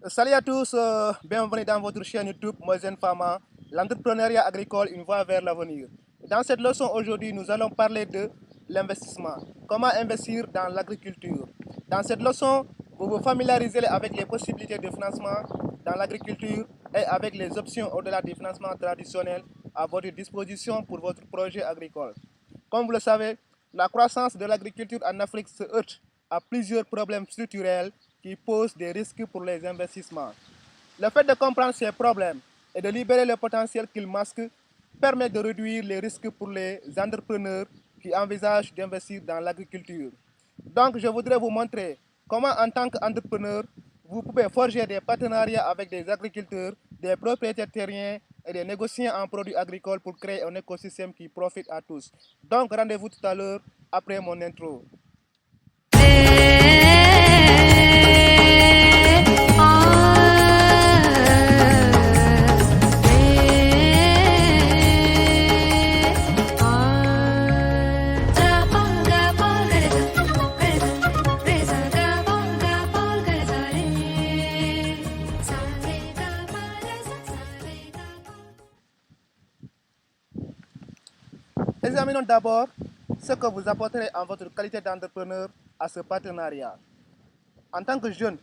Salut à tous, bienvenue dans votre chaîne YouTube Moisen Pharma, l'entrepreneuriat agricole, une voie vers l'avenir. Dans cette leçon aujourd'hui, nous allons parler de l'investissement. Comment investir dans l'agriculture. Dans cette leçon, vous vous familiarisez avec les possibilités de financement dans l'agriculture et avec les options au-delà des financements traditionnels à votre disposition pour votre projet agricole. Comme vous le savez, la croissance de l'agriculture en Afrique se heurte à plusieurs problèmes structurels qui posent des risques pour les investissements. Le fait de comprendre ces problèmes et de libérer le potentiel qu'ils masquent permet de réduire les risques pour les entrepreneurs qui envisagent d'investir dans l'agriculture. Donc, je voudrais vous montrer comment, en tant qu'entrepreneur, vous pouvez forger des partenariats avec des agriculteurs, des propriétaires terriens et des négociants en produits agricoles pour créer un écosystème qui profite à tous. Donc, rendez-vous tout à l'heure après mon intro. Examinons d'abord ce que vous apporterez en votre qualité d'entrepreneur à ce partenariat. En tant que jeune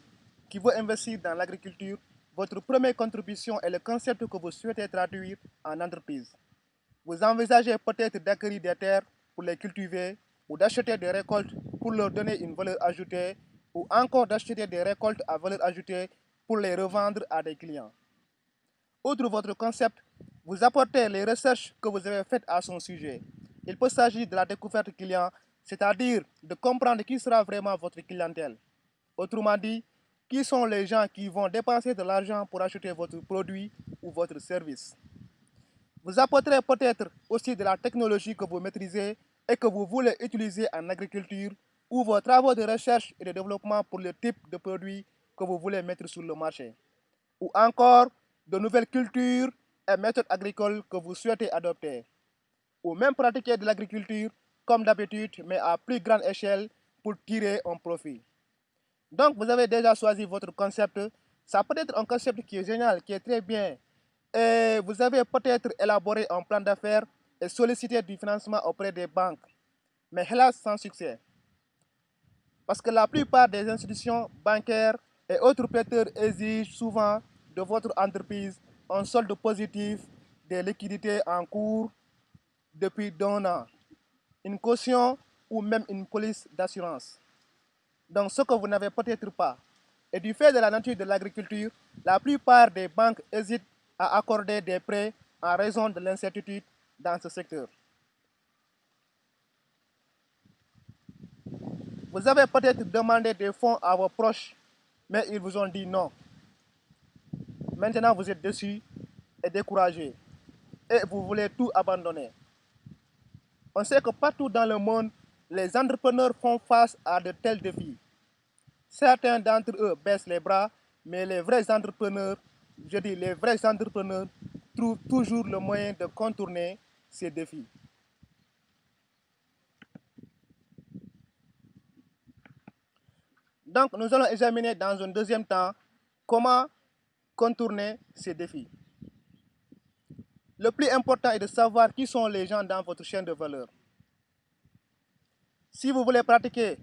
qui veut investir dans l'agriculture, votre première contribution est le concept que vous souhaitez traduire en entreprise. Vous envisagez peut-être d'acquérir des terres pour les cultiver ou d'acheter des récoltes pour leur donner une valeur ajoutée ou encore d'acheter des récoltes à valeur ajoutée pour les revendre à des clients. Outre votre concept, vous apportez les recherches que vous avez faites à son sujet. Il peut s'agir de la découverte client, c'est-à-dire de comprendre qui sera vraiment votre clientèle. Autrement dit, qui sont les gens qui vont dépenser de l'argent pour acheter votre produit ou votre service. Vous apporterez peut-être aussi de la technologie que vous maîtrisez et que vous voulez utiliser en agriculture ou vos travaux de recherche et de développement pour le type de produit que vous voulez mettre sur le marché. Ou encore de nouvelles cultures et méthodes agricoles que vous souhaitez adopter. Ou même pratiquer de l'agriculture comme d'habitude mais à plus grande échelle pour tirer un profit. Donc vous avez déjà choisi votre concept. Ça peut être un concept qui est génial, qui est très bien. Et vous avez peut-être élaboré un plan d'affaires et sollicité du financement auprès des banques. Mais hélas, sans succès. Parce que la plupart des institutions bancaires et autres prêteurs exigent souvent de votre entreprise un solde positif, des liquidités en cours depuis d'un an, une caution ou même une police d'assurance. Donc ce que vous n'avez peut-être pas. Et du fait de la nature de l'agriculture, la plupart des banques hésitent à accorder des prêts en raison de l'incertitude dans ce secteur. Vous avez peut-être demandé des fonds à vos proches, mais ils vous ont dit non. Maintenant, vous êtes déçu et découragé et vous voulez tout abandonner. On sait que partout dans le monde, les entrepreneurs font face à de tels défis. Certains d'entre eux baissent les bras, mais les vrais entrepreneurs, je dis les vrais entrepreneurs, trouvent toujours le moyen de contourner ces défis. Donc, nous allons examiner dans un deuxième temps comment contourner ces défis. Le plus important est de savoir qui sont les gens dans votre chaîne de valeur. Si vous voulez pratiquer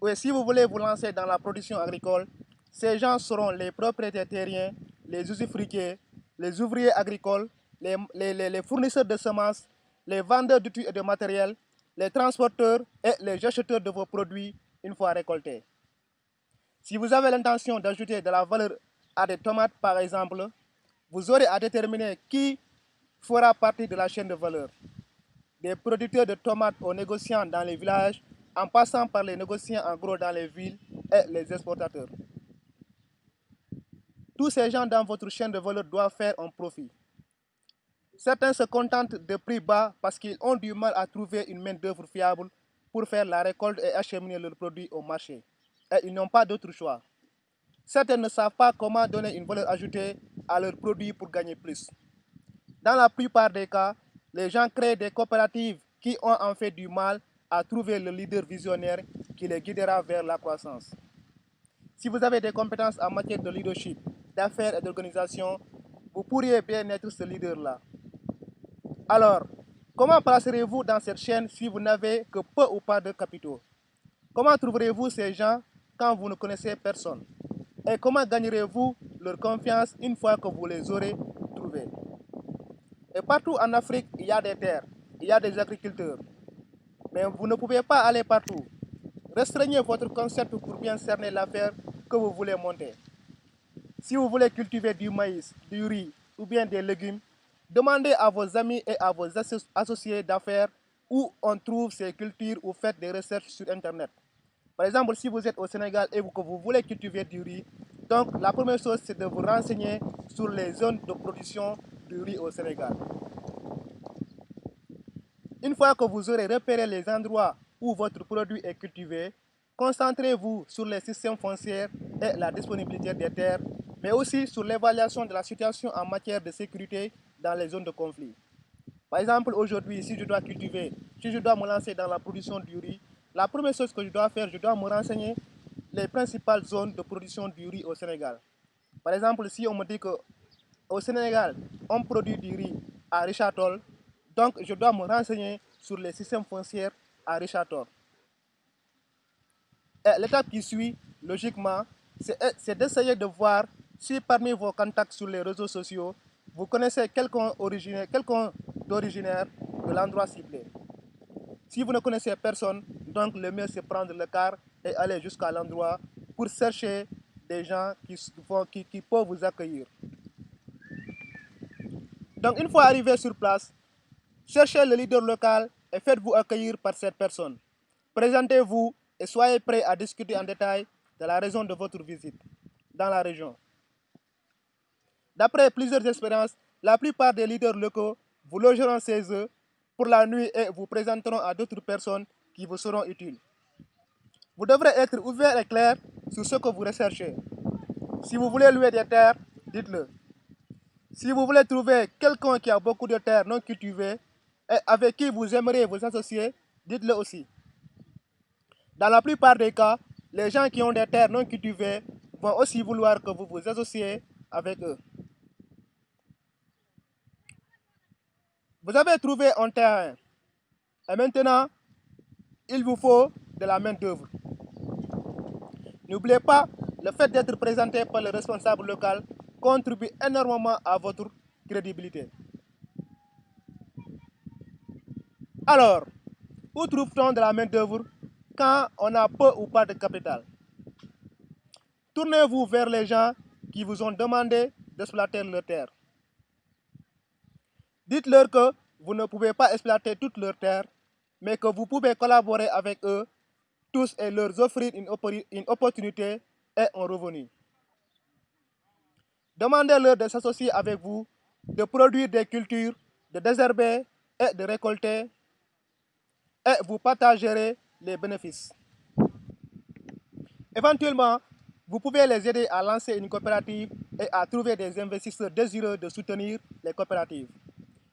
ou si vous voulez vous lancer dans la production agricole, ces gens seront les propriétaires terriens, les usufruitiers, les ouvriers agricoles, les fournisseurs de semences, les vendeurs d'outils et de matériel, les transporteurs et les acheteurs de vos produits une fois récoltés. Si vous avez l'intention d'ajouter de la valeur à des tomates, par exemple, vous aurez à déterminer qui fera partie de la chaîne de valeur. Des producteurs de tomates aux négociants dans les villages, en passant par les négociants en gros dans les villes et les exportateurs. Tous ces gens dans votre chaîne de valeur doivent faire un profit. Certains se contentent de prix bas parce qu'ils ont du mal à trouver une main-d'œuvre fiable pour faire la récolte et acheminer leurs produits au marché. Et ils n'ont pas d'autre choix. Certains ne savent pas comment donner une valeur ajoutée à leurs produits pour gagner plus. Dans la plupart des cas, les gens créent des coopératives qui ont en fait du mal à trouver le leader visionnaire qui les guidera vers la croissance. Si vous avez des compétences en matière de leadership, d'affaires et d'organisation, vous pourriez bien être ce leader-là. Alors, comment placerez-vous dans cette chaîne si vous n'avez que peu ou pas de capitaux? Comment trouverez-vous ces gens quand vous ne connaissez personne? Et comment gagnerez-vous leur confiance une fois que vous les aurez trouvés? Et partout en Afrique, il y a des terres, il y a des agriculteurs. Mais vous ne pouvez pas aller partout. Restreignez votre concept pour bien cerner l'affaire que vous voulez monter. Si vous voulez cultiver du maïs, du riz ou bien des légumes, demandez à vos amis et à vos associés d'affaires où on trouve ces cultures ou faites des recherches sur Internet. Par exemple, si vous êtes au Sénégal et que vous voulez cultiver du riz, donc la première chose, c'est de vous renseigner sur les zones de production du riz au Sénégal. Une fois que vous aurez repéré les endroits où votre produit est cultivé, concentrez-vous sur les systèmes fonciers et la disponibilité des terres, mais aussi sur l'évaluation de la situation en matière de sécurité dans les zones de conflit. Par exemple, aujourd'hui, si je dois cultiver, si je dois me lancer dans la production du riz, la première chose que je dois faire, je dois me renseigner les principales zones de production du riz au Sénégal. Par exemple, si on me dit qu'au Sénégal, on produit du riz à Richard Toll, donc je dois me renseigner sur les systèmes fonciers à Richard Toll. Et l'étape qui suit, logiquement, c'est d'essayer de voir si parmi vos contacts sur les réseaux sociaux, vous connaissez quelqu'un d'originaire de l'endroit ciblé. Si vous ne connaissez personne, donc le mieux c'est prendre le car et aller jusqu'à l'endroit pour chercher des gens qui peuvent vous accueillir. Donc une fois arrivé sur place, cherchez le leader local et faites-vous accueillir par cette personne. Présentez-vous et soyez prêts à discuter en détail de la raison de votre visite dans la région. D'après plusieurs expériences, la plupart des leaders locaux vous logeront chez eux pour la nuit et vous présenteront à d'autres personnes qui vous seront utiles. Vous devrez être ouvert et clair sur ce que vous recherchez. Si vous voulez louer des terres, dites-le. Si vous voulez trouver quelqu'un qui a beaucoup de terres non cultivées et avec qui vous aimeriez vous associer, dites-le aussi. Dans la plupart des cas, les gens qui ont des terres non cultivées vont aussi vouloir que vous vous associez avec eux. Vous avez trouvé un terrain et maintenant, il vous faut de la main-d'œuvre. N'oubliez pas, le fait d'être présenté par le responsable local contribue énormément à votre crédibilité. Alors, où trouve-t-on de la main-d'œuvre quand on a peu ou pas de capital? Tournez-vous vers les gens qui vous ont demandé d'exploiter leur terre. Dites-leur que vous ne pouvez pas exploiter toute leur terre, mais que vous pouvez collaborer avec eux tous et leur offrir une opportunité et un revenu. Demandez-leur de s'associer avec vous, de produire des cultures, de désherber et de récolter, et vous partagerez les bénéfices. Éventuellement, vous pouvez les aider à lancer une coopérative et à trouver des investisseurs désireux de soutenir les coopératives.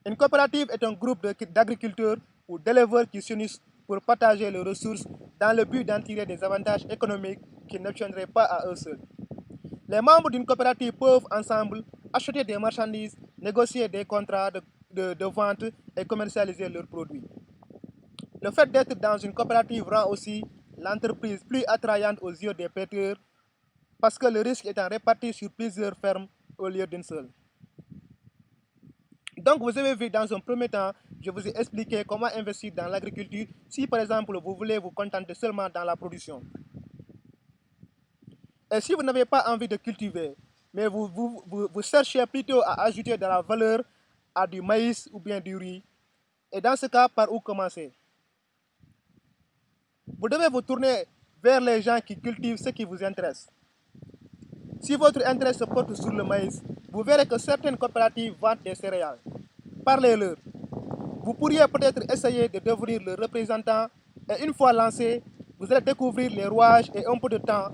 Une coopérative est un groupe d'agriculteurs ou d'éleveurs qui s'unissent pour partager les ressources dans le but d'en tirer des avantages économiques qui n'obtiendraient pas à eux seuls. Les membres d'une coopérative peuvent ensemble acheter des marchandises, négocier des contrats de vente et commercialiser leurs produits. Le fait d'être dans une coopérative rend aussi l'entreprise plus attrayante aux yeux des prêteurs parce que le risque étant réparti sur plusieurs fermes au lieu d'une seule. Donc, vous avez vu dans un premier temps, je vous ai expliqué comment investir dans l'agriculture si, par exemple, vous voulez vous contenter seulement dans la production. Et si vous n'avez pas envie de cultiver, mais vous cherchez plutôt à ajouter de la valeur à du maïs ou bien du riz, et dans ce cas, par où commencer? Vous devez vous tourner vers les gens qui cultivent ce qui vous intéresse. Si votre intérêt se porte sur le maïs, vous verrez que certaines coopératives vendent des céréales. Parlez-leur. Vous pourriez peut-être essayer de devenir le représentant et une fois lancé, vous allez découvrir les rouages et un peu de temps,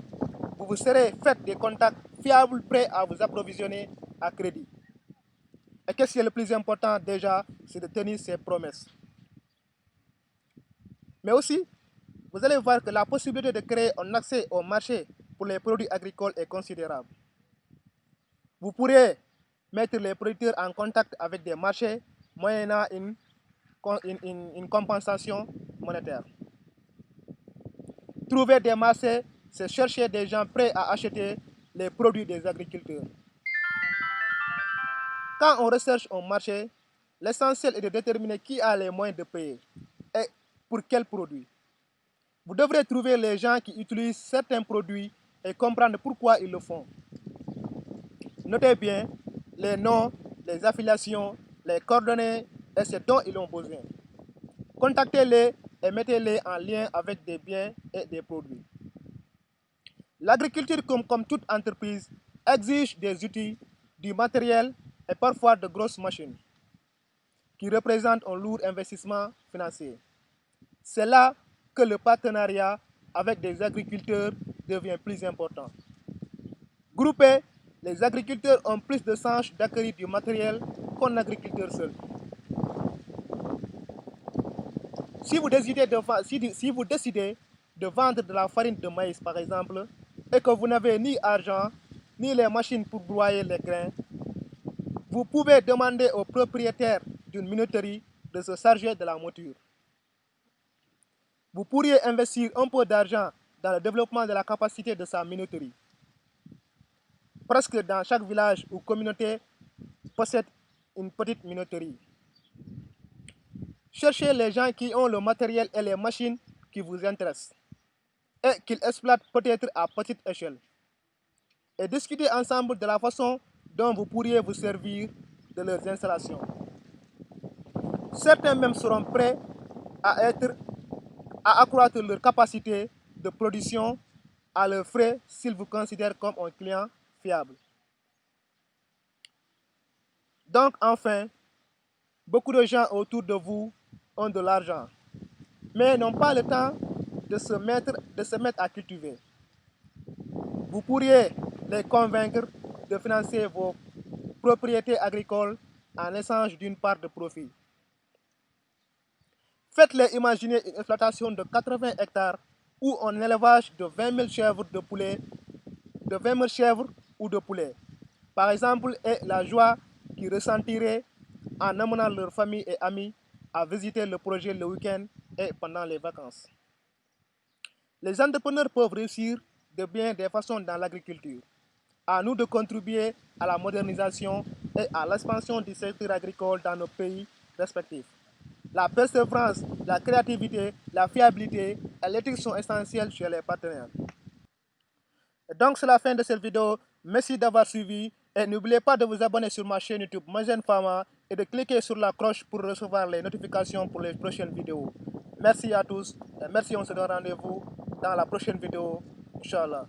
vous vous serez fait des contacts fiables prêts à vous approvisionner à crédit. Et qu'est-ce qui est le plus important déjà, c'est de tenir ses promesses. Mais aussi, vous allez voir que la possibilité de créer un accès au marché pour les produits agricoles est considérable. Vous pourrez mettre les producteurs en contact avec des marchés moyennant une compensation monétaire. Trouver des marchés, c'est chercher des gens prêts à acheter les produits des agriculteurs. Quand on recherche un marché, l'essentiel est de déterminer qui a les moyens de payer et pour quels produits. Vous devrez trouver les gens qui utilisent certains produits et comprendre pourquoi ils le font. Notez bien les noms, les affiliations, les coordonnées et ce dont ils ont besoin. Contactez-les et mettez-les en lien avec des biens et des produits. L'agriculture, comme toute entreprise, exige des outils, du matériel et parfois de grosses machines qui représentent un lourd investissement financier. C'est là que le partenariat avec des agriculteurs devient plus important. Groupés, les agriculteurs ont plus de chances d'acquérir du matériel qu'un agriculteur seul. Si vous décidez de vendre de la farine de maïs, par exemple, et que vous n'avez ni argent, ni les machines pour broyer les grains, vous pouvez demander au propriétaire d'une minoterie de se charger de la mouture. Vous pourriez investir un peu d'argent dans le développement de la capacité de sa minoterie. Presque dans chaque village ou communauté possède une petite minoterie. Cherchez les gens qui ont le matériel et les machines qui vous intéressent et qu'ils exploitent peut-être à petite échelle. Et discutez ensemble de la façon dont vous pourriez vous servir de leurs installations. Certains même seront prêts à accroître leur capacité de production à leurs frais s'ils vous considèrent comme un client fiable. Donc enfin, beaucoup de gens autour de vous ont de l'argent, mais n'ont pas le temps de se mettre à cultiver. Vous pourriez les convaincre de financer vos propriétés agricoles en échange d'une part de profit. Faites-les imaginer une exploitation de 80 hectares ou un élevage de 20 000 chèvres ou de poulets. Par exemple, et la joie qu'ils ressentiraient en amenant leur famille et amis à visiter le projet le week-end et pendant les vacances. Les entrepreneurs peuvent réussir de bien des façons dans l'agriculture. À nous de contribuer à la modernisation et à l'expansion du secteur agricole dans nos pays respectifs. La persévérance, la créativité, la fiabilité et l'éthique sont essentielles chez les partenaires. Et donc c'est la fin de cette vidéo. Merci d'avoir suivi et n'oubliez pas de vous abonner sur ma chaîne YouTube Mazen Pharma et de cliquer sur la cloche pour recevoir les notifications pour les prochaines vidéos. Merci à tous et merci, on se donne rendez-vous dans la prochaine vidéo. Inch'Allah.